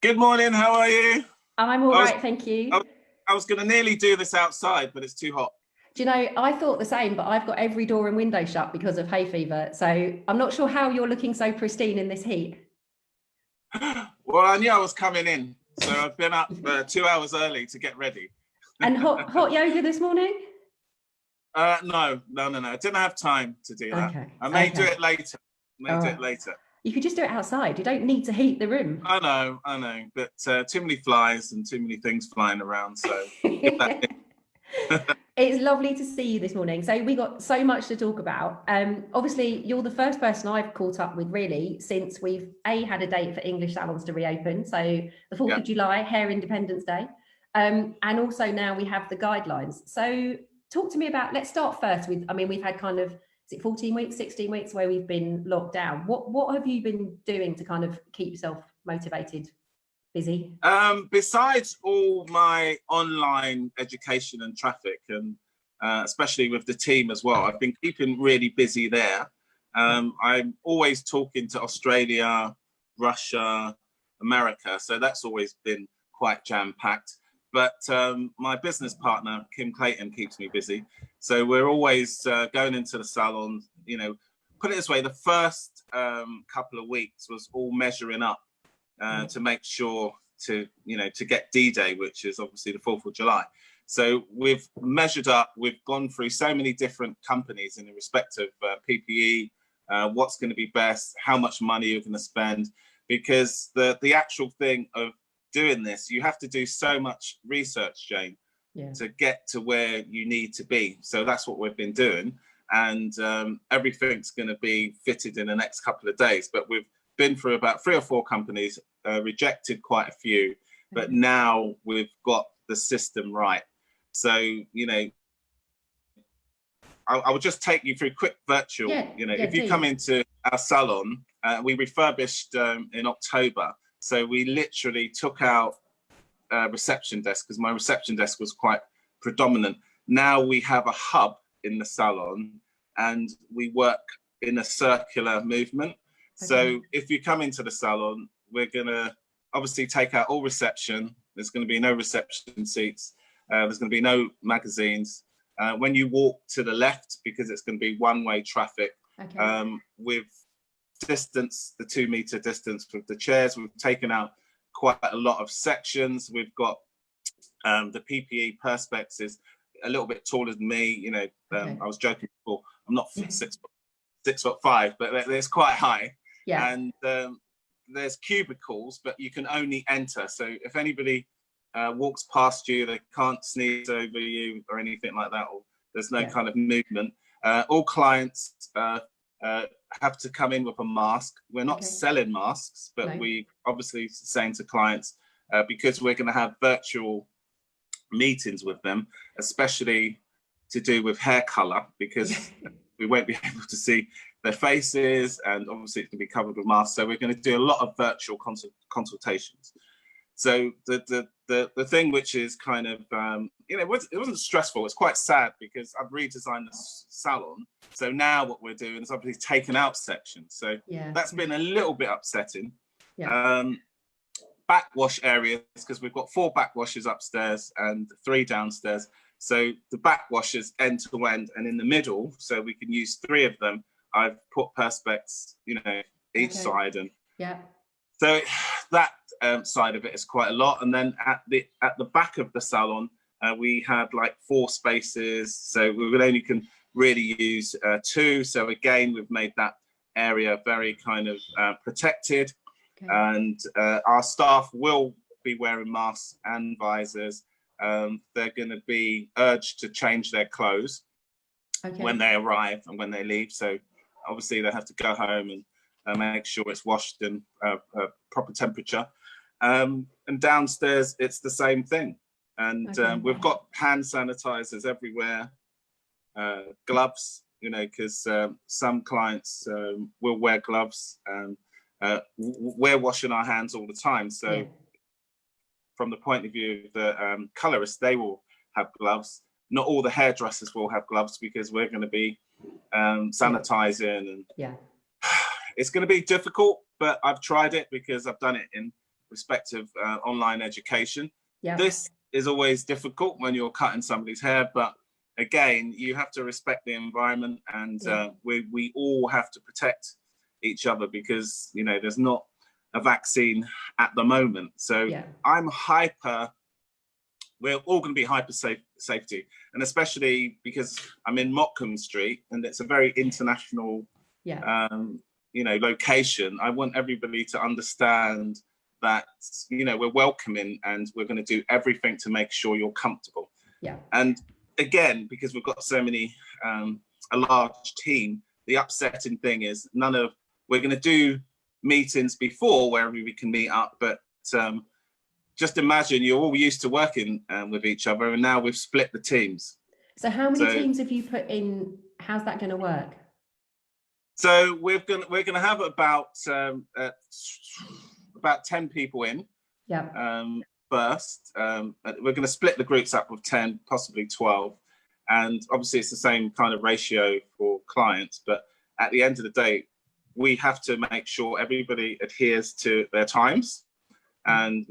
Good morning. How are you? I'm all I was right, thank I you. was, I was going to nearly do this outside, but it's too hot. Do you know, I thought the same, but I've got every door and window shut because of hay fever. So I'm not sure how you're looking so pristine in this heat. Well, I knew I was coming in, so I've been up 2 hours early to get ready. And hot yoga this morning? No, no, no, no. I didn't have time to do that. Okay, I may do okay. it later. May All do right. it later. You could just do it outside. You don't need to heat the room. I know, but too many flies and too many things flying around. So give that. It's lovely to see you this morning. So we got so much to talk about. Obviously, you're the first person I've caught up with really since we've had a date for English salons to reopen. So the 4th Yeah. of July, Hair Independence Day. And also now we have the guidelines. So talk to me about, let's start first with, I mean, we've had kind of, is it 14 weeks, 16 weeks where we've been locked down. What have you been doing to kind of keep yourself motivated, busy? Besides all my online education and traffic, and especially with the team as well, I've been keeping really busy there. I'm always talking to Australia, Russia, America, so that's always been quite jam-packed. But my business partner, Kim Clayton, keeps me busy. So we're always going into the salon, put it this way, the first couple of weeks was all measuring up to make sure to get D-Day, which is obviously the 4th of July. So we've measured up, we've gone through so many different companies in the respect of PPE, what's going to be best, how much money you're going to spend, because the actual thing of doing this, you have to do so much research, Jane, to get to where you need to be. So that's what we've been doing. And everything's going to be fitted in the next couple of days. But we've been through about 3 or 4 companies, rejected quite a few, but now we've got the system right. So, I will just take you through quick virtual. If you come into our salon, we refurbished in October. So we literally took out reception desk because my reception desk was quite predominant. Now we have a hub in the salon and we work in a circular movement. So if you come into the salon, we're going to obviously take out all reception. There's going to be no reception seats. There's going to be no magazines. When you walk to the left, because it's going to be one-way traffic, with distance, the 2-meter distance with the chairs, we've taken out quite a lot of sections. We've got the PPE perspex is a little bit taller than me. I was joking before, I'm not 6'5", but it's quite high. And there's cubicles, but you can only enter. So if anybody walks past you, they can't sneeze over you or anything like that, or there's no kind of movement. All clients have to come in with a mask. We're not selling masks, but we obviously saying to clients, because we're going to have virtual meetings with them, especially to do with hair color, because we won't be able to see their faces, and obviously it can be covered with masks. So we're going to do a lot of virtual consultations. So the thing which is kind of, it wasn't stressful. It's quite sad because I've redesigned the salon. So now what we're doing is obviously taken out sections. So that's been a little bit upsetting. Backwash areas, because we've got 4 backwashes upstairs and 3 downstairs. So the backwashers end to end, and in the middle, so we can use 3 of them. I've put perspex, each side, and so that side of it is quite a lot. And then at the back of the salon, we had like 4 spaces, so we would only can really use 2. So again, we've made that area very kind of protected, and our staff will be wearing masks and visors. They're going to be urged to change their clothes when they arrive and when they leave. So obviously they have to go home and make sure it's washed in proper temperature. And downstairs, it's the same thing. And we've got hand sanitizers everywhere, gloves, because some clients will wear gloves. We're washing our hands all the time. So from the point of view of the colorists, they will have gloves. Not all the hairdressers will have gloves because we're going to be sanitizing. And it's going to be difficult, but I've tried it because I've done it in respective online education. Yeah. This is always difficult when you're cutting somebody's hair, but again, you have to respect the environment, and we all have to protect each other, because there's not a vaccine at the moment. So we're all going to be hyper safety, and especially because I'm in Mottcombe Street and it's a very international location. I want everybody to understand that we're welcoming, and we're going to do everything to make sure you're comfortable. And again, because we've got so many a large team, the upsetting thing is we're going to do meetings before where we can meet up, but just imagine you're all used to working with each other, and now we've split the teams. So how many teams have you put in? How's that going to work? So we're going to have about 10 people in. First, we're going to split the groups up with 10, possibly 12, and obviously it's the same kind of ratio for clients. But at the end of the day, we have to make sure everybody adheres to their times. And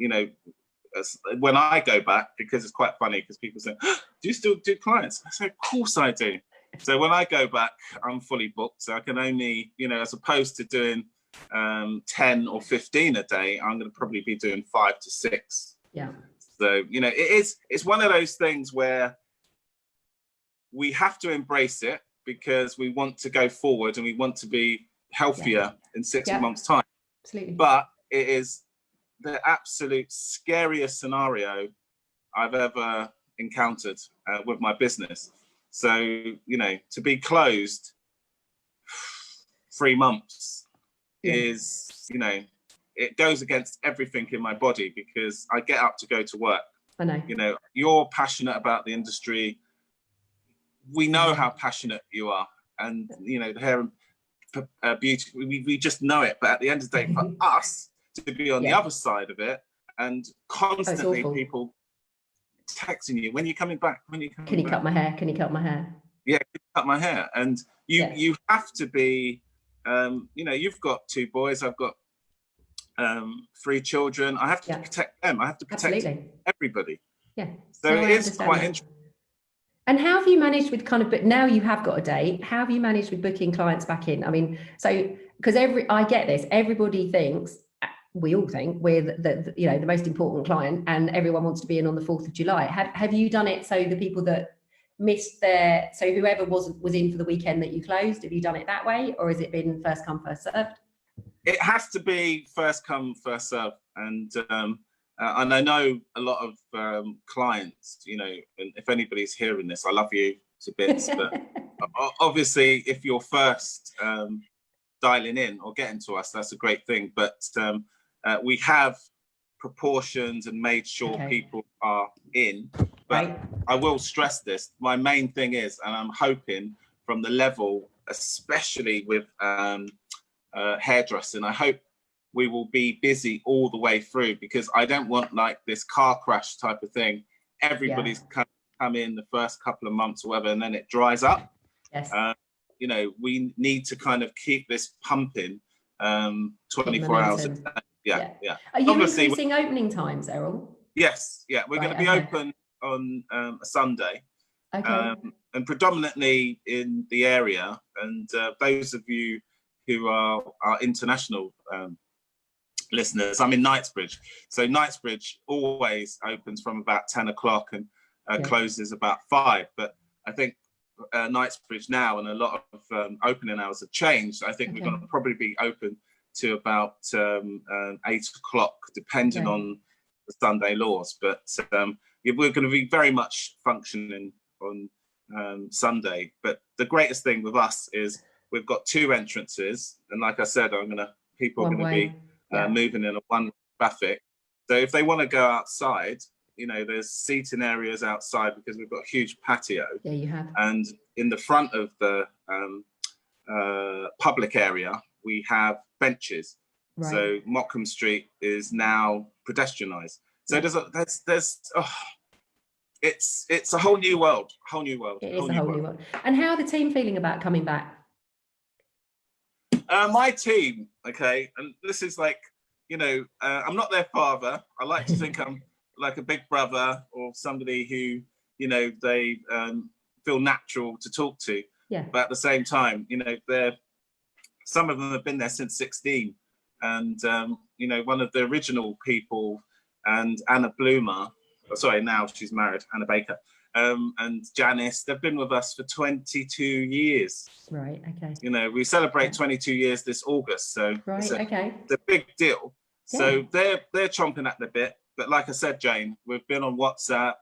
when I go back, because it's quite funny, because people say, "Do you still do clients?" I say, "Of course I do." So when I go back, I'm fully booked. So I can only, as opposed to doing 10 or 15 a day, I'm going to probably be doing 5 to 6. So it's one of those things where we have to embrace it, because we want to go forward and we want to be healthier in 6 months' time. Absolutely. But it is the absolute scariest scenario I've ever encountered with my business. So, to be closed 3 months is, it goes against everything in my body, because I get up to go to work. I know. You're passionate about the industry. We know how passionate you are, and the hair and beauty, we just know it. But at the end of the day, for us to be on the other side of it, and constantly people texting you, when are you coming back? When are you coming back? Can you cut my hair? Can you cut my hair? Yeah, can you cut my hair? And you have to be, you've got 2 boys, I've got 3 children. I have to protect them. I have to protect everybody. So it is quite interesting. And how have you managed with but now you have got a date, how have you managed with booking clients back in? I mean, so, because I get this, everybody thinks, we all think we're the most important client, and everyone wants to be in on the 4th of July. Have you done it so the people that missed so whoever was in for the weekend that you closed, have you done it that way, or has it been first come, first served? It has to be first come, first served. And I know a lot of clients, and if anybody's hearing this, I love you to bits, but obviously if you're first dialing in or getting to us, that's a great thing. But we have proportions and made sure people are in. But I will stress this. My main thing is, and I'm hoping from the level, especially with hairdressing, I hope we will be busy all the way through, because I don't want like this car crash type of thing. Everybody's come in the first couple of months or whatever, and then it dries up. We need to kind of keep this pumping 24 hours a day. Are you increasing opening times, Errol? Yes, we're going to be open on a Sunday, and predominantly in the area. And those of you who are international listeners, I'm in Knightsbridge. So Knightsbridge always opens from about 10 o'clock and closes about 5. But I think Knightsbridge now, and a lot of opening hours have changed. I think we're going to probably be open to about 8 o'clock, depending on the Sunday laws. But we're going to be very much functioning on Sunday. But the greatest thing with us is we've got 2 entrances, and like I said, people are going to be moving in a one traffic. So if they want to go outside, there's seating areas outside, because we've got a huge patio. Yeah, you have. And in the front of the public area, we have benches. So Mottcombe Street is now pedestrianised. So it's a whole new world. It is a whole new world. And how are the team feeling about coming back? My team, and this is like, I'm not their father. I like to think I'm like a big brother or somebody who, they feel natural to talk to. Yeah. But at the same time, some of them have been there since 16. And, one of the original people, and Anna Bloomer, now she's married, Anna Baker, and Janice, they've been with us for 22 years. Right, okay. We celebrate 22 years this August, so it's a big deal. Yeah. So they're chomping at the bit. But like I said, Jane, we've been on WhatsApp,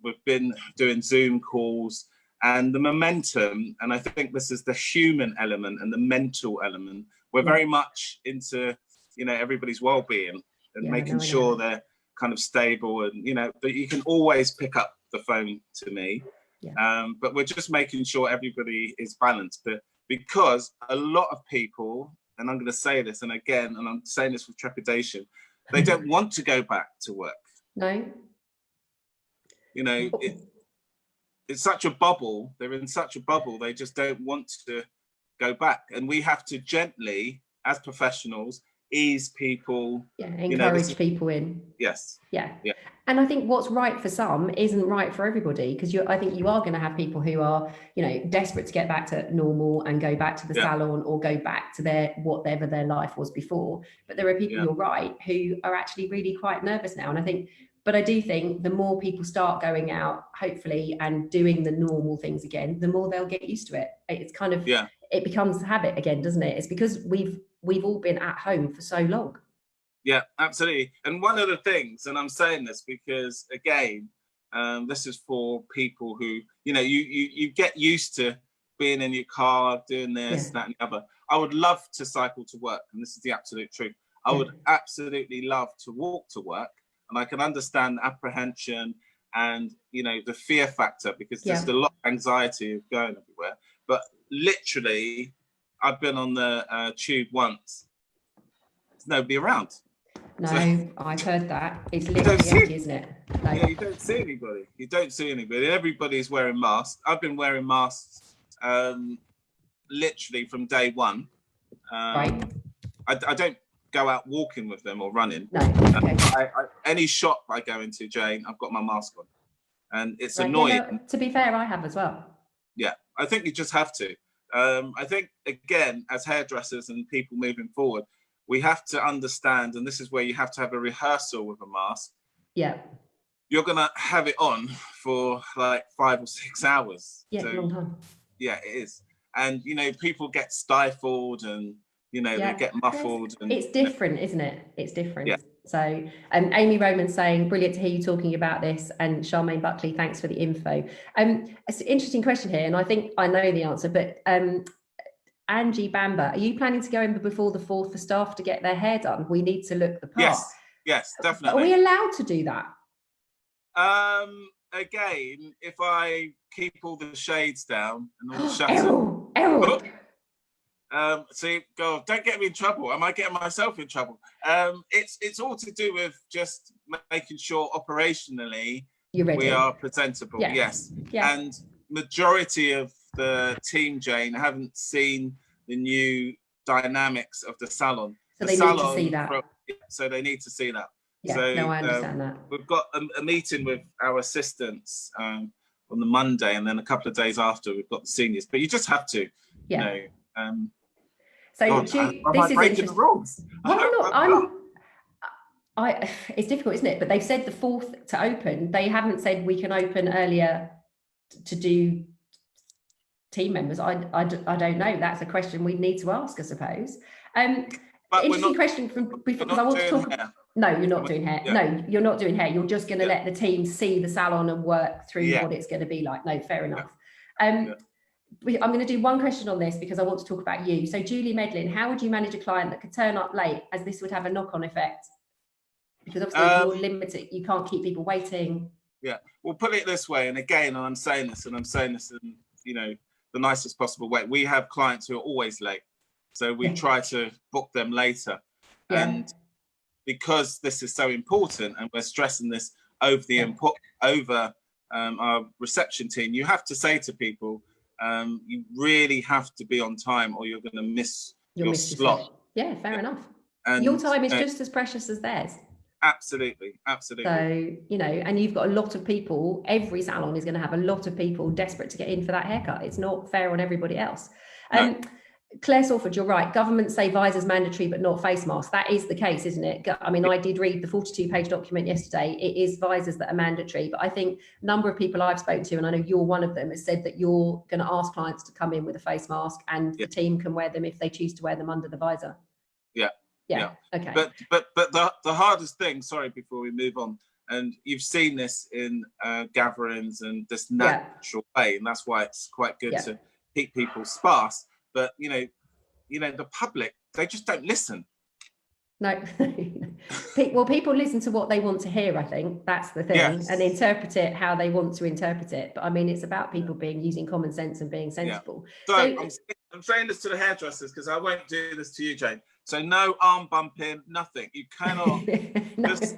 we've been doing Zoom calls, and the momentum, and I think this is the human element and the mental element. We're very much into, everybody's well-being and making sure they're kind of stable, and, but you can always pick up the phone to me. Yeah. But we're just making sure everybody is balanced. But because a lot of people, and I'm going to say this, and again, and I'm saying this with trepidation, they don't want to go back to work. No. It's such a bubble. They're in such a bubble. They just don't want to go back. And we have to gently, as professionals, ease people. Yeah, encourage people in. Yes. Yeah. And I think what's right for some isn't right for everybody, because I think you are going to have people who are, desperate to get back to normal and go back to the salon or go back to whatever their life was before. But there are people, you're right, who are actually really quite nervous now. And I do think the more people start going out, hopefully, and doing the normal things again, the more they'll get used to it. It's kind of, it becomes a habit again, doesn't it? It's because we've all been at home for so long. Yeah, absolutely. And one of the things, and I'm saying this because, again, this is for people who, you get used to being in your car, doing this, that, and the other. I would love to cycle to work, and this is the absolute truth. I would absolutely love to walk to work, and I can understand apprehension and, the fear factor, because there's a lot of anxiety of going everywhere. But literally, I've been on the tube once. There's nobody around. No, I've heard that. It's literally empty, isn't it? Yeah, you don't see anybody. Everybody's wearing masks. I've been wearing masks literally from day one. Right. I don't go out walking with them or running. No. Okay. Any shop I go into, Jane, I've got my mask on. And it's annoying. Yeah, no, to be fair, I have as well. Yeah, I think you just have to. I think, again, as hairdressers and people moving forward, we have to understand, and this is where you have to have a rehearsal with a mask. Yeah. You're going to have it on for like 5 or 6 hours. Yeah, so, long time. Yeah, it is. And, people get stifled and, they get muffled. And, it's different, isn't it? It's different. Yeah. So Amy Roman's saying, brilliant to hear you talking about this. And Charmaine Buckley, thanks for the info. It's an interesting question here, and I think I know the answer, but Angie Bamber, are you planning to go in before the 4th for staff to get their hair done? We need to look the part. Yes, definitely. Are we allowed to do that? Again, if I keep all the shades down and all the shutters. Errol. See, God, don't get me in trouble. Am I getting myself in trouble? It's all to do with just making sure operationally we are presentable. Yes. Yeah. And majority of the team, Jane, haven't seen the new dynamics of the salon. So they need to see that. So they need to see that. Yeah, so, no, I understand that. We've got a meeting with our assistants on the Monday, and then a couple of days after we've got the seniors. But you just have to, So God, this is breaking the rules. It's difficult, isn't it? But they've said the 4th to open. They haven't said we can open earlier to do team members. I don't know. That's a question we need to ask, I suppose. Interesting question because I want to talk. No, you're not doing hair. Yeah. No, you're not doing hair. You're just going to let the team see the salon and work through what it's going to be like. No, fair enough. I'm going to do one question on this because I want to talk about you. So Julie Medlin, how would you manage a client that could turn up late, as this would have a knock-on effect? Because obviously you're limited. You can't keep people waiting. Yeah, we'll put it this way. And again, I'm saying this in, the nicest possible way. We have clients who are always late. So we try to book them later. Yeah. And because this is so important and we're stressing this over our reception team, you have to say to people, you really have to be on time or you're going to miss your slot. Yeah, fair enough. And your time is just as precious as theirs. Absolutely. So, you know, and you've got a lot of people, every salon is going to have a lot of people desperate to get in for that haircut. It's not fair on everybody else. No. Claire Salford, you're right. Governments say visors mandatory, but not face masks. That is the case, isn't it? I mean, I did read the 42-page document yesterday. It is visors that are mandatory, but I think a number of people I've spoken to, and I know you're one of them, has said that you're going to ask clients to come in with a face mask, and the team can wear them if they choose to wear them under the visor. Yeah. Okay. But the hardest thing, sorry, before we move on, and you've seen this in gatherings and this natural way, and that's why it's quite good to keep people sparse. But you know, the public, they just don't listen. No. Well, people listen to what they want to hear. I think that's the thing, and interpret it how they want to interpret it. But I mean, it's about people using common sense and being sensible. So I'm saying this to the hairdressers, because I won't do this to you, Jane. So no arm bumping, nothing. You cannot just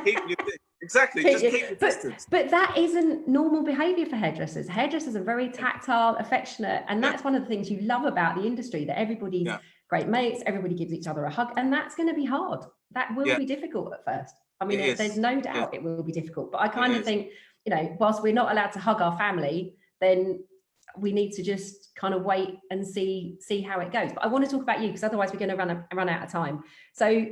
keep your exactly. Just keep your distance. But that isn't normal behaviour for hairdressers. Hairdressers are very tactile, affectionate, and that's one of the things you love about the industry. That everybody's great mates, everybody gives each other a hug, and that's going to be hard. That will be difficult at first. I mean, there's no doubt it will be difficult. But I kind of think, you know, whilst we're not allowed to hug our family, then we need to just kind of wait and see how it goes. But I want to talk about you, because otherwise we're going to run out of time. So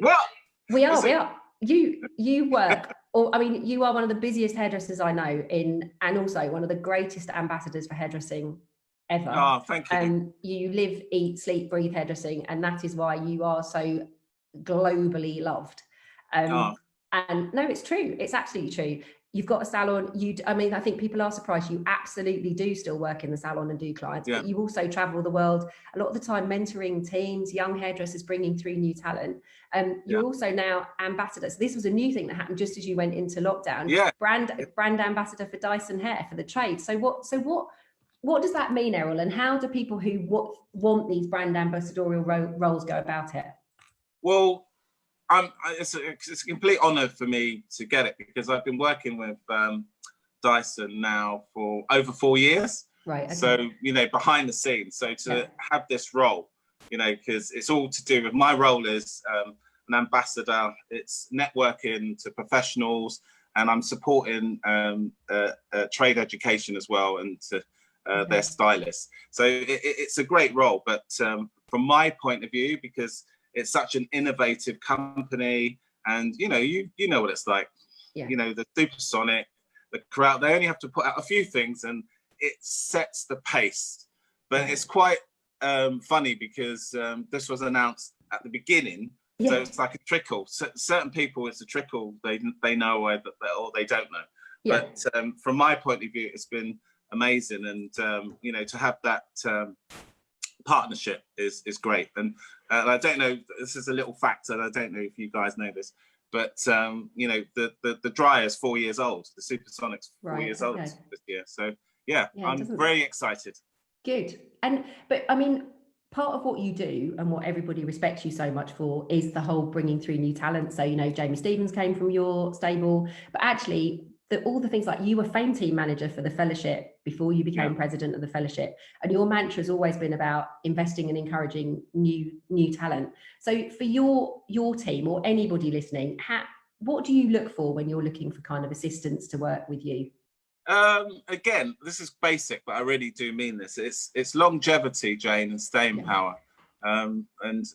we are. You work, or I mean, you are one of the busiest hairdressers I know and also one of the greatest ambassadors for hairdressing ever. Oh, thank you. You live, eat, sleep, breathe hairdressing, and that is why you are so globally loved. And no, it's true. It's absolutely true. You've got a salon. I mean, I think people are surprised. You absolutely do still work in the salon and do clients, but you also travel the world a lot of the time, mentoring teams, young hairdressers, bringing through new talent. You're also now ambassador. So this was a new thing that happened just as you went into lockdown. Brand ambassador for Dyson Hair for the trade. So what does that mean, Errol? And how do people who want these brand ambassadorial roles go about it? Well, it's a complete honour for me to get it, because I've been working with Dyson now for over 4 years. Right. Okay. So, you know, behind the scenes. So to have this role, you know, because it's all to do with my role as an ambassador. It's networking to professionals, and I'm supporting trade education as well, and to their stylists. So it's a great role. But from my point of view, because it's such an innovative company, and you know what it's like. You know, the Supersonic, the crowd, they only have to put out a few things and it sets the pace. But it's quite funny, because this was announced at the beginning, so it's like a trickle. So certain people, it's a trickle, they know, or they don't know. But from my point of view, it's been amazing, and you know, to have that partnership is great. And I don't know, this is a little fact, and I don't know if you guys know this, but you know, the dryer's 4 years old. The Supersonic's 4 years old this year. So I'm very excited. Good. But I mean, part of what you do and what everybody respects you so much for is the whole bringing through new talent. So, you know, Jamie Stevens came from your stable, but actually all the things, like you were fame team manager for the fellowship before you became president of the fellowship, and your mantra has always been about investing and encouraging new talent. So for your team, or anybody listening, what do you look for when you're looking for kind of assistants to work with you? Again, this is basic, but I really do mean this. It's longevity, Jane, and staying power. And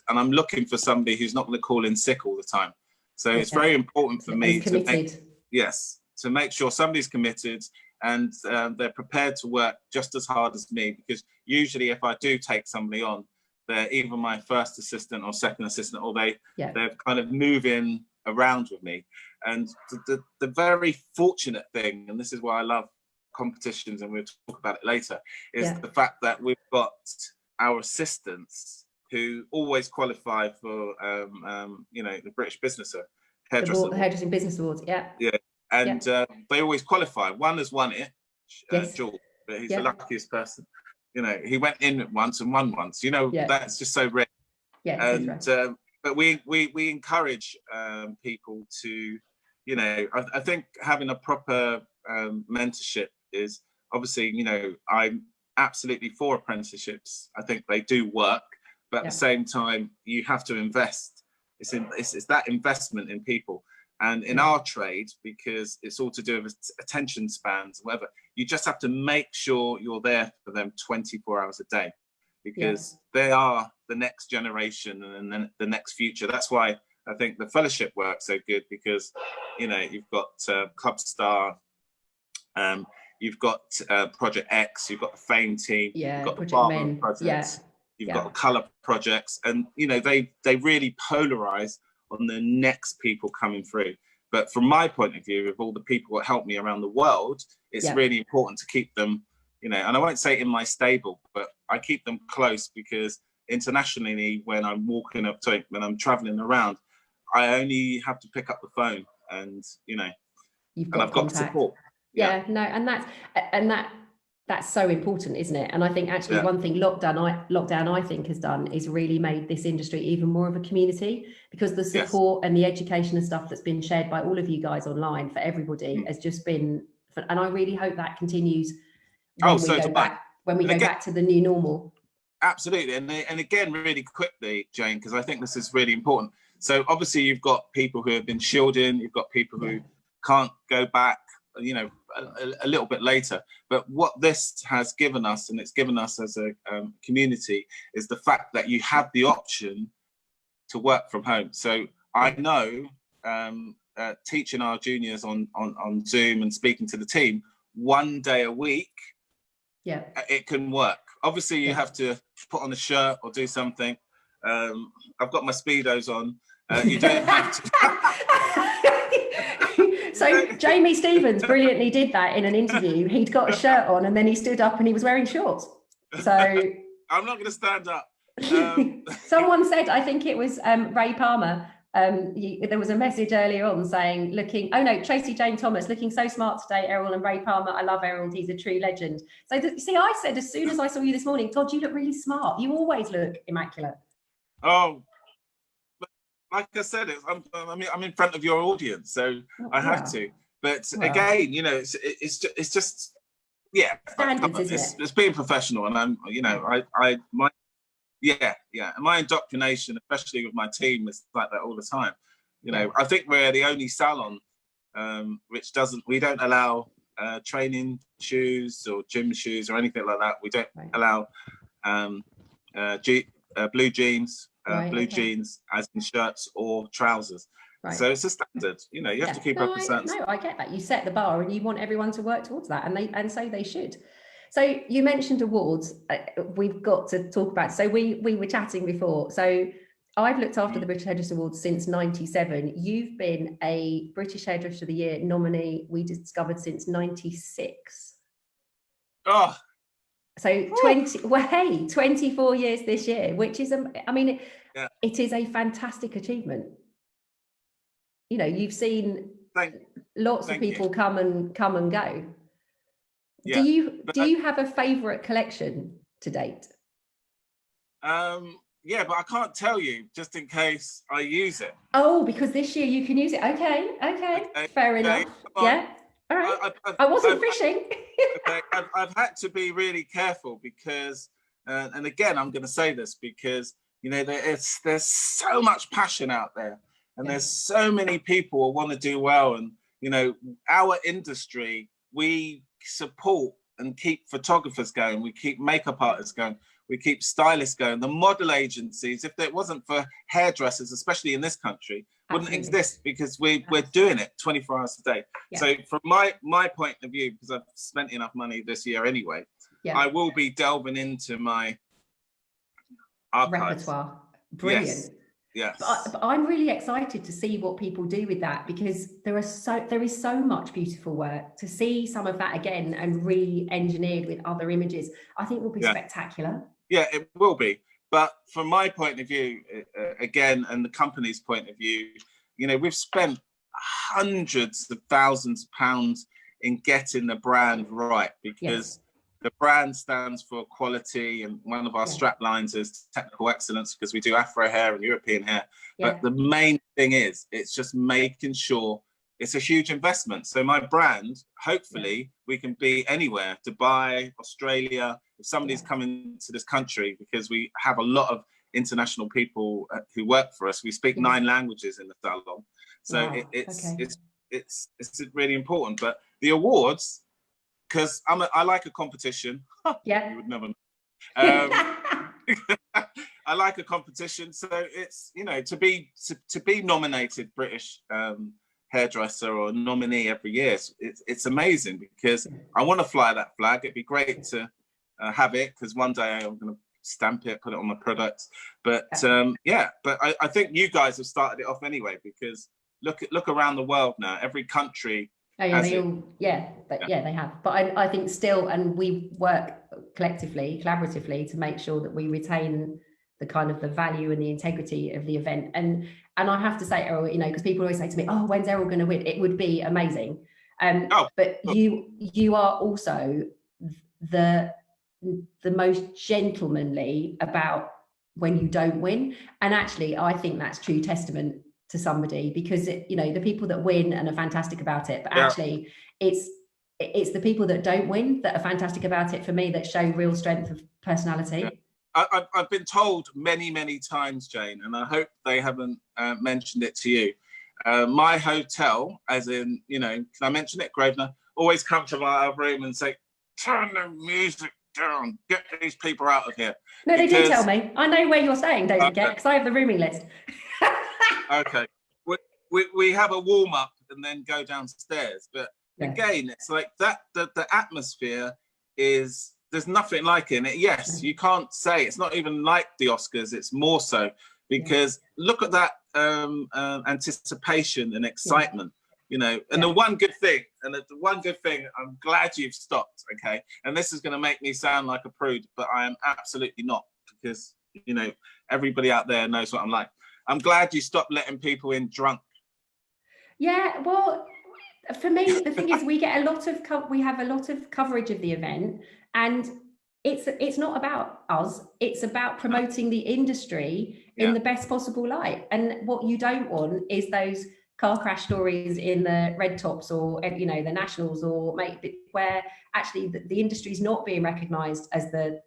I'm looking for somebody who's not going to call in sick all the time. So it's very important for me to make sure somebody's committed, and they're prepared to work just as hard as me, because usually if I do take somebody on, they're either my first assistant or second assistant, or they're kind of moving around with me. And the very fortunate thing, and this is why I love competitions, and we'll talk about it later, is the fact that we've got our assistants who always qualify for you know, the British Business Hairdressing Hairdressing Business Awards. And they always qualify. One has won it, George, but he's the luckiest person. You know, he went in once and won once. You know, that's just so rare. But we encourage people to, you know, I think having a proper mentorship is obviously, you know, I'm absolutely for apprenticeships. I think they do work, but at the same time, you have to invest it's that investment in people. And in our trade, because it's all to do with attention spans, whatever, you just have to make sure you're there for them 24 hours a day, because they are the next generation and then the next future. That's why I think the fellowship works so good, because, you know, you've got Club Star, you've got Project X, you've got the Fame team, you've got the Barber projects, you've got the Colour projects, and, you know, they really polarize on the next people coming through. But from my point of view, with all the people that help me around the world, it's really important to keep them, you know, and I won't say in my stable, but I keep them close, because internationally, when I'm when I'm traveling around, I only have to pick up the phone, and, you know, I've got support. No, and that's so important, isn't it? And I think actually one thing lockdown I think has done is really made this industry even more of a community, because the support and the education and stuff that's been shared by all of you guys online for everybody has just been, and I really hope that continues when we go back to the new normal. Absolutely. And again, really quickly, Jane, because I think this is really important. So obviously you've got people who have been shielding, you've got people who can't go back, you know, a little bit later. But what this has given us, and it's given us as a community, is the fact that you have the option to work from home. So I know teaching our juniors on Zoom and speaking to the team 1 day a week, it can work. Obviously you have to put on a shirt or do something. I've got my Speedos on. You don't have to. So Jamie Stevens brilliantly did that in an interview. He'd got a shirt on and then he stood up and he was wearing shorts. So I'm not going to stand up. Someone said, I think it was Ray Palmer. There was a message earlier on saying, Tracy Jane Thomas, looking so smart today, Errol, and Ray Palmer. I love Errol. He's a true legend. So see, I said, as soon as I saw you this morning, God, you look really smart. You always look immaculate. Oh, like I said, I'm in front of your audience, so I have to. But again, you know, it's just standards, isn't it? It's being professional, and I'm, you know, my indoctrination, especially with my team, is like that all the time. You know, I think we're the only salon which we don't allow training shoes or gym shoes or anything like that. We don't allow blue jeans. Jeans as in shirts or trousers. So it's a standard, you know, you have to keep up a certain. No, I get that. You set the bar and you want everyone to work towards that, and so they should. So you mentioned awards. We've got to talk about. So we were chatting before. So I've looked after the British Hairdresser Awards since '97. You've been a British Hairdresser of the Year nominee, we discovered, since '96. Oh. So 24 years this year, which is, I mean, it is a fantastic achievement. You know, you've seen lots of people come and go. Do you have a favourite collection to date? Yeah, but I can't tell you just in case I use it. Oh, because this year you can use it. Okay. Fair enough. Yeah. All right. I wasn't fishing. I've had to be really careful because, and again, I'm going to say this because, you know, there's so much passion out there, and there's so many people who want to do well. And, you know, our industry, we support and keep photographers going. We keep makeup artists going. We keep stylists going. The model agencies, if it wasn't for hairdressers, especially in this country, wouldn't exist, because we're doing it 24 hours a day. So from my point of view, because I've spent enough money this year anyway, I will be delving into my archives. Repertoire. Brilliant. Yes. But I'm really excited to see what people do with that, because there is so much beautiful work. To see some of that again and re-engineered with other images, I think will be spectacular. Yeah, it will be. But from my point of view, again, and the company's point of view, you know, we've spent hundreds of thousands of pounds in getting the brand right, because the brand stands for quality, and one of our strap lines is technical excellence, because we do Afro hair and European hair. But the main thing is, it's just making sure it's a huge investment. So my brand, hopefully we can be anywhere, Dubai, Australia, if somebody's coming to this country, because we have a lot of international people who work for us. We speak 9 languages in the salon, so wow. it's really important. But the awards, because I like a competition. Yeah. You would never know. I like a competition, so it's, you know, to be nominated British hairdresser or nominee every year, it's amazing, because I want to fly that flag. It'd be great to have it, because one day I'm going to stamp it, put it on my products. But yeah, but I think you guys have started it off anyway, because look around the world now, every country. Oh, yeah, they have. But I think still, and we work collaboratively to make sure that we retain the kind of the value and the integrity of the event. And I have to say, Errol, you know, because people always say to me, oh, when's Errol going to win? It would be amazing. But you are also the most gentlemanly about when you don't win. And actually, I think that's true testament to somebody, because you know, the people that win and are fantastic about it, but actually it's the people that don't win that are fantastic about it, for me, that show real strength of personality. I've been told many times, Jane, and I hope they haven't mentioned it to you. My hotel, as in, you know, can I mention it, Grosvenor, always come to my room and say, turn the music down, get these people out of here. No, they do tell me. I know where you're staying, don't forget, because I have the rooming list. Okay, we have a warm up and then go downstairs, but again, it's like that. The atmosphere is, there's nothing like it. And yes, you can't say it's not even like the Oscars. It's more so, because look at that anticipation and excitement. You know, and the one good thing, I'm glad you've stopped. Okay, and this is going to make me sound like a prude, but I am absolutely not, because, you know, everybody out there knows what I'm like. I'm glad you stopped letting people in drunk. Yeah, well, for me, the thing is, we have a lot of coverage of the event, and it's not about us. It's about promoting the industry in the best possible light. And what you don't want is those car crash stories in the red tops, or, you know, the nationals, or where actually the industry is not being recognised as the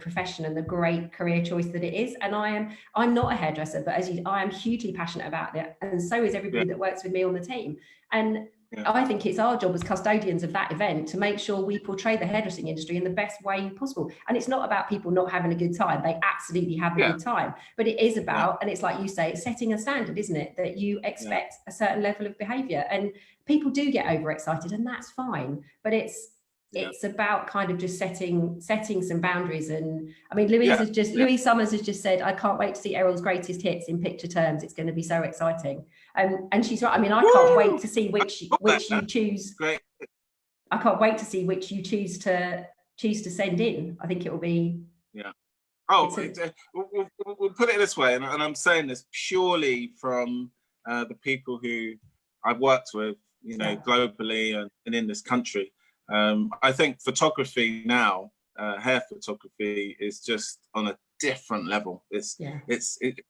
profession and the great career choice that it is. And I'm not a hairdresser, but I am hugely passionate about it, and so is everybody that works with me on the team. And I think it's our job as custodians of that event to make sure we portray the hairdressing industry in the best way possible. And it's not about people not having a good time. They absolutely have a good time. But it is about, and it's like you say, it's setting a standard, isn't it? That you expect a certain level of behaviour. And people do get overexcited, and that's fine. But it's about kind of just setting some boundaries. And I mean, Louise Summers has just said, I can't wait to see Errol's greatest hits in picture terms. It's going to be so exciting. And she's right. I mean, I can't wait to see which you choose. Great. I can't wait to see which you choose to send in. I think it will be. Yeah. Oh, we'll put it this way, and I'm saying this purely from the people who I've worked with, you know, globally and in this country. I think photography now, hair photography, is just on a different level. It's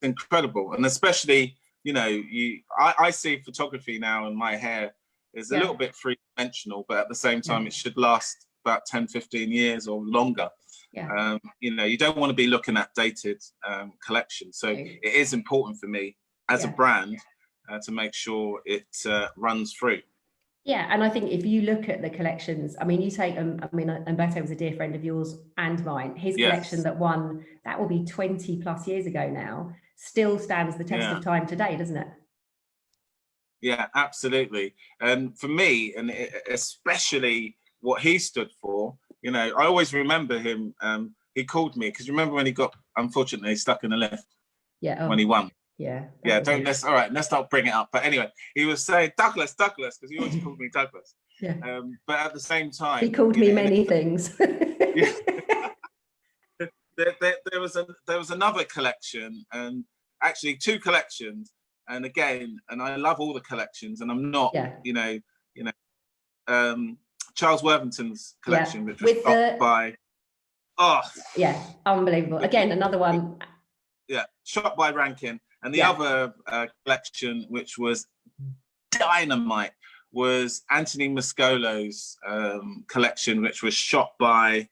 incredible, and especially, you know, I see photography now, and my hair is a little bit three-dimensional, but at the same time, it should last about 10-15 years or longer. You know, you don't want to be looking at dated collections, so it is important for me as a brand to make sure it runs through. Yeah, and I think if you look at the collections, I mean, you take I mean, Umberto was a dear friend of yours and mine. His collection that won, that will be 20 plus years ago now, still stands the test of time today, doesn't it? Yeah, absolutely. And for me, and especially what he stood for, you know, I always remember him. He called me, because remember when he got, unfortunately, stuck in the lift when he won. Let's not bring it up. But anyway, he was saying Douglas, because he always called me Douglas. But at the same time, he called me many things. There was another collection, and actually 2 collections. And again, and I love all the collections, and I'm not, Charles Worthington's collection, which was shot by, unbelievable. Again, another one. Shot by Rankin. And the other collection, which was dynamite, was Anthony Mascolo's collection, which was shot by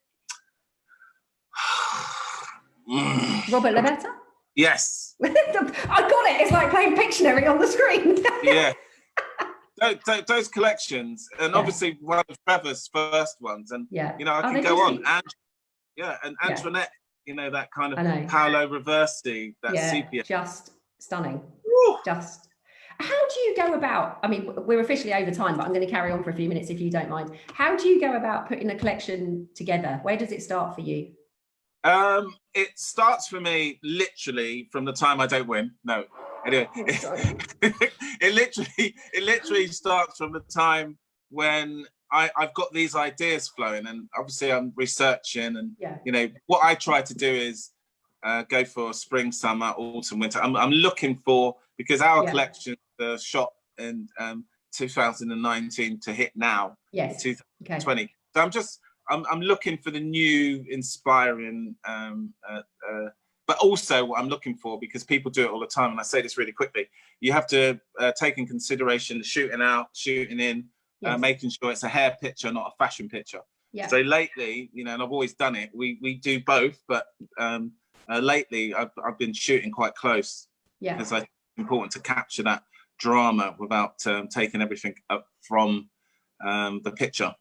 Robert Levetta. Yes. I got it. It's like playing Pictionary on the screen. Yeah. Those collections, and obviously one of Trevor's first ones, and you know, I can go on. And and Antoinette, you know, that kind of Paolo Reversi, that sepia. Just stunning. Just. How do you go about, I mean, we're officially over time, but I'm going to carry on for a few minutes if you don't mind. How do you go about putting a collection together? Where does it start for you? It starts for me literally from the time I don't win. No, anyway, it literally starts from the time when I've got these ideas flowing, and obviously I'm researching, and you know, what I try to do is go for spring, summer, autumn, winter. I'm looking for, because our collection, the shop in 2019 to hit now, 2020. So I'm looking for the new, inspiring, but also what I'm looking for, because people do it all the time, and I say this really quickly, you have to take in consideration the shooting out, shooting in, making sure it's a hair picture, not a fashion picture. So lately, you know, and I've always done it, we do both, but lately I've been shooting quite close, because I think it's important to capture that drama without taking everything up from the picture.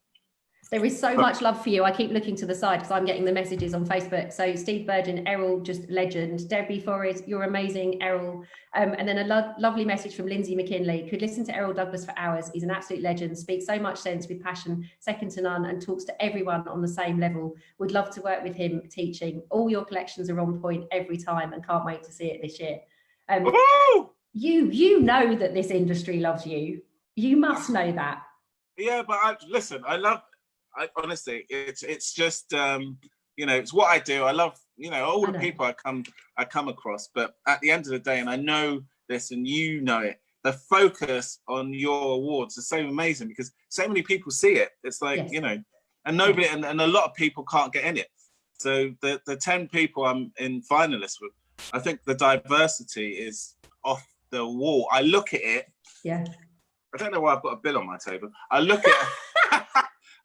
There is so much love for you. I keep looking to the side because I'm getting the messages on Facebook. So Steve Burden, Errol, just legend. Debbie Forrest, you're amazing, Errol. And then a lovely message from Lindsay McKinley. Could listen to Errol Douglas for hours. He's an absolute legend. Speaks so much sense with passion, second to none, and talks to everyone on the same level. Would love to work with him teaching. All your collections are on point every time, and can't wait to see it this year. You know that this industry loves you. You must know that. Yeah, but listen, honestly, it's just you know, it's what I do. I love, you know, all the people I come across, but at the end of the day, and I know this, and you know it, the focus on your awards is so amazing, because so many people see it. It's like, you know, and nobody, and a lot of people can't get in it. So the 10 people I'm in finalists with, I think the diversity is off the wall. I look at it. I don't know why I've got a bill on my table. I look at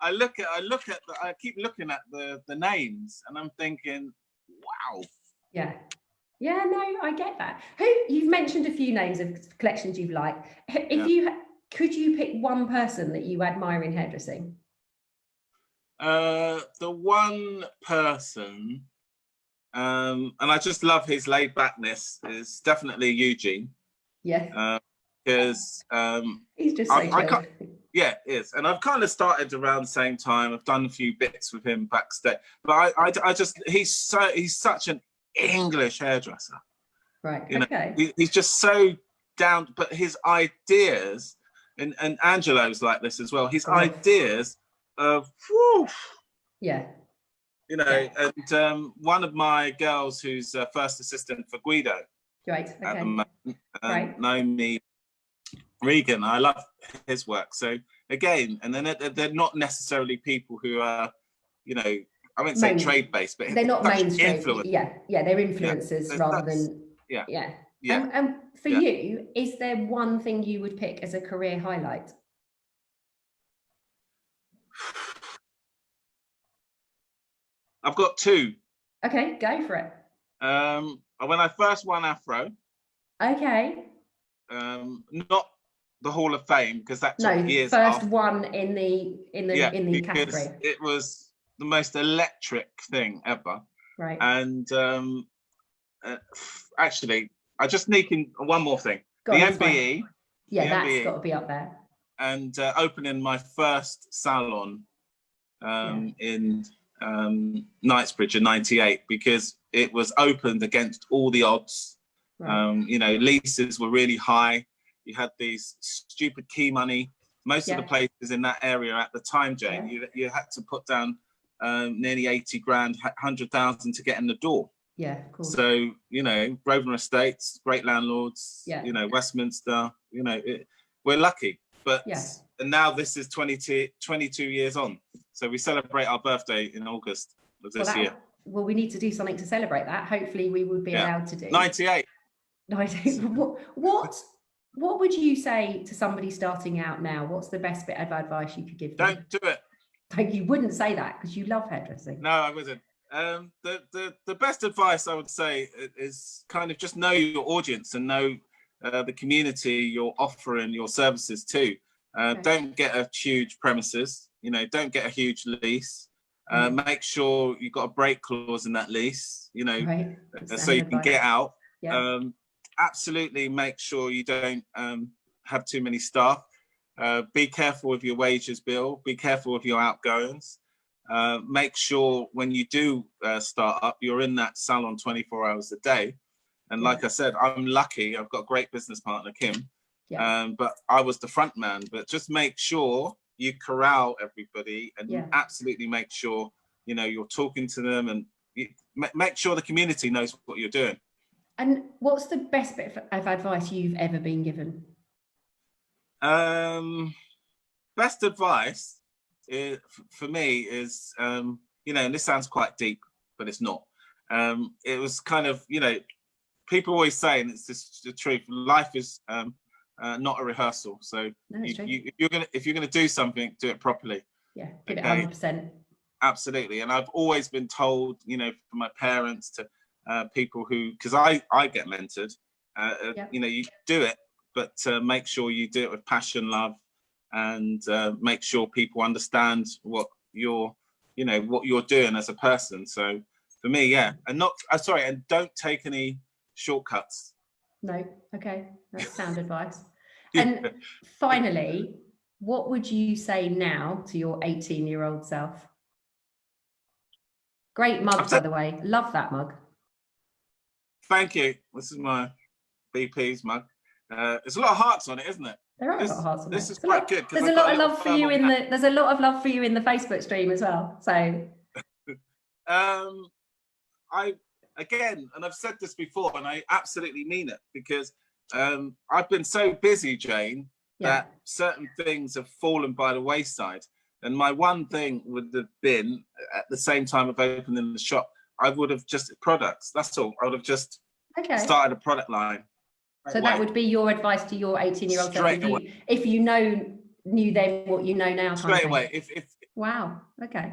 I keep looking at the names, and I'm thinking, wow. Yeah, no, I get that. You've mentioned a few names of collections you've liked. Could you pick one person that you admire in hairdressing? The one person, and I just love his laid backness, is definitely Eugene. Because he's just so chill. Yeah, it is. And I've kind of started around the same time. I've done a few bits with him backstage, but I just, he's such an English hairdresser. Right. You know, he's just so down, but his ideas, and Angelo's like this as well, his ideas of, you know, and one of my girls who's first assistant for Guido, Naomi Regan, I love his work. So again, and then they're not necessarily people who are, you know, I wouldn't say trade based, but they're not mainstream. Influence. They're influencers rather than And for you, is there one thing you would pick as a career highlight? I've got two. Okay, go for it. When I first won Afro. Not the Hall of Fame, because that took years. First one in the category. It was the most electric thing ever. Right. And actually, I just sneak in one more thing. The MBE. That's got to be up there. And opening my first salon in Knightsbridge in '98, because it was opened against all the odds. Right. You know, leases were really high. You had these stupid key money. Most of the places in that area at the time, Jane, you had to put down nearly 80 grand, 100,000 to get in the door. Yeah, of course. So, you know, Grosvenor Estates, great landlords, you know, Westminster, you know, we're lucky. But and now this is 22 years on. So we celebrate our birthday in August of this year. Well, we need to do something to celebrate that. Hopefully we would be allowed to do. 98. What would you say to somebody starting out now? What's the best bit of advice you could give them? Don't do it. Like, you wouldn't say that because you love hairdressing. No, I wasn't. The best advice I would say is kind of just know your audience and know the community you're offering your services to. Don't get a huge premises, you know, don't get a huge lease. Make sure you've got a break clause in that lease, you know, so you can get out. Absolutely make sure you don't have too many staff. Be careful with your wages bill, be careful with your outgoings. Make sure when you do start up, you're in that salon 24 hours a day. And like I said, I'm lucky, I've got a great business partner, Kim, but I was the front man. But just make sure you corral everybody and absolutely make sure, you know, you're talking to them, and make sure the community knows what you're doing. And what's the best bit of advice you've ever been given? Best advice for me is, you know, and this sounds quite deep, but it's not. It was kind of, you know, people always say, and it's just the truth, life is not a rehearsal. So if you're gonna do something, do it properly. Yeah, give it 100%. Absolutely. And I've always been told, you know, from my parents to people who, because I get mentored, you know, you do it, but make sure you do it with passion, love, and make sure people understand what you're, you know, what you're doing as a person. So for me, and and don't take any shortcuts. No, okay, that's sound advice. And finally, what would you say now to your 18-year-old self? Great mug, by the way. Love that mug. Thank you. This is my BP's mug. There's a lot of hearts on it, isn't it? There are a lot of hearts on it. This is quite good. There's a lot of love for you in the. There's a lot of love for you in the Facebook stream as well. So. Again, and I've said this before, and I absolutely mean it, because I've been so busy, Jane, that certain things have fallen by the wayside. And my one thing would have been, at the same time of opening the shop, I would have just products. That's all. I would have just started a product line. So that would be your advice to your 18-year-old self, if you knew then what you know now. Straight away. Wow. Okay.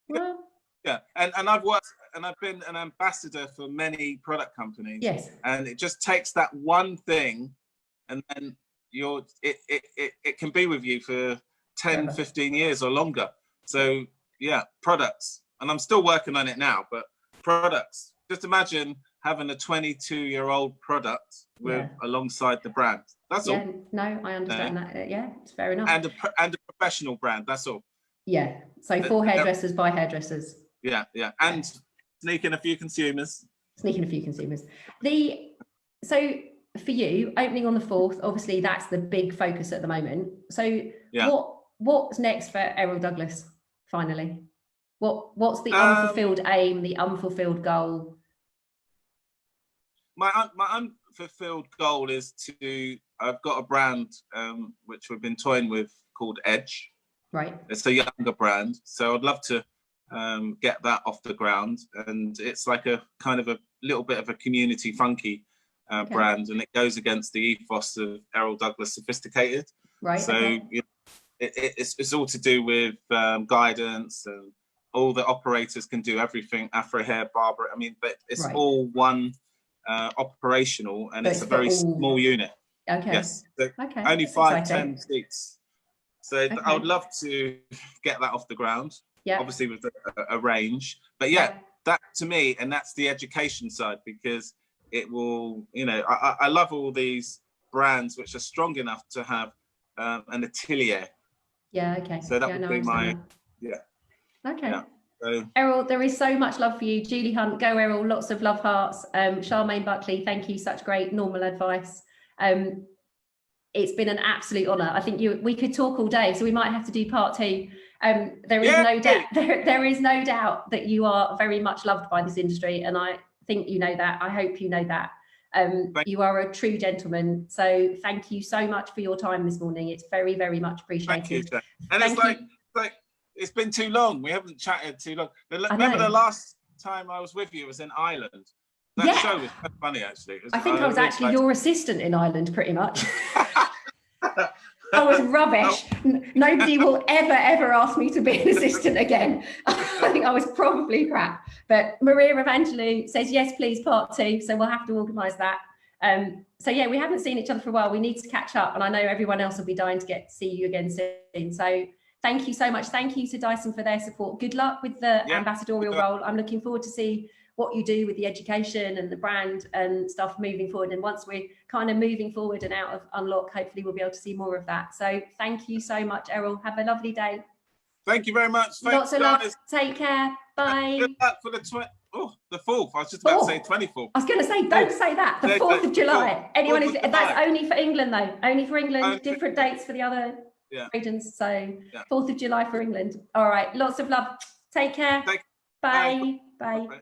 Well. Yeah, and I've worked, and I've been an ambassador for many product companies. Yes. And it just takes that one thing, and then it can be with you for 10, 15 years or longer. So yeah, products. And I'm still working on it now, but products. Just imagine having a 22-year-old product with alongside the brand. That's all. No, I understand that. Yeah, it's fair enough. And a professional brand. That's all. Yeah. So for hairdressers by hairdressers. Yeah. And sneaking a few consumers. So for you, opening on the 4th, obviously that's the big focus at the moment. So what's next for Errol Douglas? Finally, what's the unfulfilled aim, the unfulfilled goal? My unfulfilled goal is I've got a brand which we've been toying with called Edge. Right. It's a younger brand, so I'd love to get that off the ground. And it's like a kind of a little bit of a community funky brand, and it goes against the ethos of Errol Douglas Sophisticated. Right. So you know, it's all to do with guidance, and all the operators can do everything, Afro hair, barber. I mean, but it's all one operational, and it's a very small unit. Okay. Yes. So only 5-10 seats. So I would love to get that off the ground. Yeah. Obviously with a range, but that to me, and that's the education side, because it will, you know, I love all these brands which are strong enough to have an atelier. Yeah. Okay. So that would be my Okay. Yeah. So, Errol, there is so much love for you. Julie Hunt, go Errol, lots of love hearts. Charmaine Buckley, thank you, such great normal advice. It's been an absolute honour. I think we could talk all day, so we might have to do part 2. There is no doubt. There is no doubt that you are very much loved by this industry, and I think you know that. I hope you know that. You are a true gentleman. So thank you so much for your time this morning. It's very, very much appreciated. Thank you, and it's like it's been too long. We haven't chatted too long. Remember the last time I was with you was in Ireland. That show was quite funny, actually. I think I was actually your assistant in Ireland, pretty much. I was rubbish. Nobody will ever ask me to be an assistant again. I think I was probably crap. But Maria Evangelou says, yes, please, part 2. So we'll have to organise that. So yeah, we haven't seen each other for a while. We need to catch up, and I know everyone else will be dying to see you again soon. So thank you so much. Thank you to Dyson for their support. Good luck with the ambassadorial role. I'm looking forward to see what you do with the education and the brand and stuff moving forward. And once we're kind of moving forward and out of Unlock, hopefully we'll be able to see more of that. So thank you so much, Errol. Have a lovely day. Thank you very much. Thanks, lots of love. Take care. Bye. Good luck for the 4th. I was just about to say 24th. I was going to say, don't say that. The 4th of July. Anyone who's that's only for England though. Only for England. Different dates for the other regions. So 4th of July for England. All right. Lots of love. Take care. Bye. Bye.